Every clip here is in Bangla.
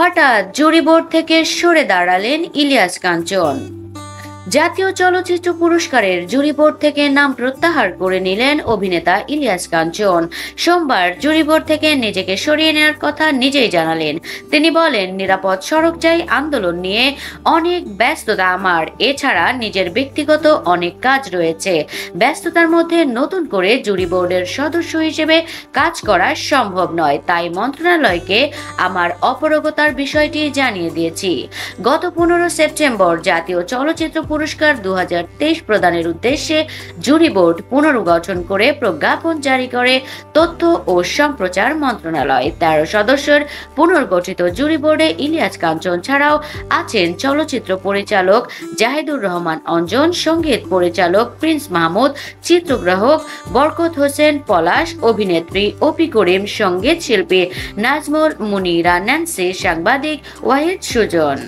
হঠাৎ জুরি বোর্ড থেকে সরে দাঁড়ালেন ইলিয়াস কাঞ্চন। জাতীয় চলচ্চিত্র পুরস্কারের জুরি বোর্ড থেকে নাম প্রত্যাহার করে নিলেন অভিনেতা ইলিয়াস কাঞ্চন। সোমবার জুরি বোর্ড থেকে নিজেকে সরিয়ে নেওয়ার কথা নিজেই জানালেন। তিনি বলেন, নিরাপদ সড়ক চাই আন্দোলন নিয়ে অনেক ব্যস্ততা আমার, এছাড়া নিজের ব্যক্তিগত অনেক কাজ রয়েছে। ব্যস্ততার মধ্যে নতুন করে জুরি বোর্ডের সদস্য হিসেবে কাজ করা সম্ভব নয়, তাই মন্ত্রণালয়কে আমার অপারগতার বিষয়টি জানিয়ে দিয়েছি। গত 15 সেপ্টেম্বর জাতীয় চলচ্চিত্র পুরস্কার 2023 প্রদানের উদ্দেশ্যে জুরি বোর্ড পুনর্গঠন করে প্রজ্ঞাপন জারি করে তথ্য ও সম্প্রচার মন্ত্রণালয়। 13 সদস্যের পুনর্গঠিত জুরি বোর্ডে ইলিয়াস কাঞ্চন ছাড়াও আছেন চলচ্চিত্র পরিচালক জাহিদুর রহমান অঞ্জন, সঙ্গীত পরিচালক প্রিন্স মাহমুদ, চিত্রগ্রাহক বরকত হোসেন পলাশ, অভিনেত্রী অপি করিম, সঙ্গীত শিল্পী নাজমুল মুনিরা ন্যান্সি, সাংবাদিক ওয়াহিদ সুজন।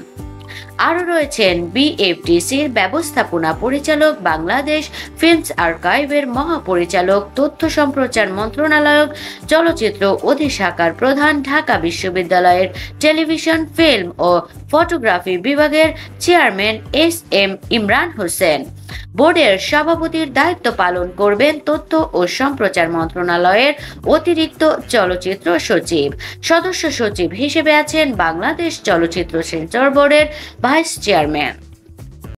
আরও রয়েছেন বিএফডিসির ব্যবস্থাপনা পরিচালক, বাংলাদেশ ফিল্মস আর্কাইভের মহাপরিচালক, তথ্য সম্প্রচার মন্ত্রণালয় চলচ্চিত্র অধিশাখার প্রধান, ঢাকা বিশ্ববিদ্যালয়ের টেলিভিশন, ফিল্ম ও ফটোগ্রাফি বিভাগের চেয়ারম্যান এস ইমরান হোসেন। বোর্ডের সভাপতির দায়িত্ব পালন করবেন তথ্য ও সম্প্রচার মন্ত্রণালয়ের অতিরিক্ত চলচ্চিত্র সচিব। সদস্য সচিব হিসেবে আছেন বাংলাদেশ চলচ্চিত্র সেন্সর বোর্ডের ভাইস চেয়ারম্যান।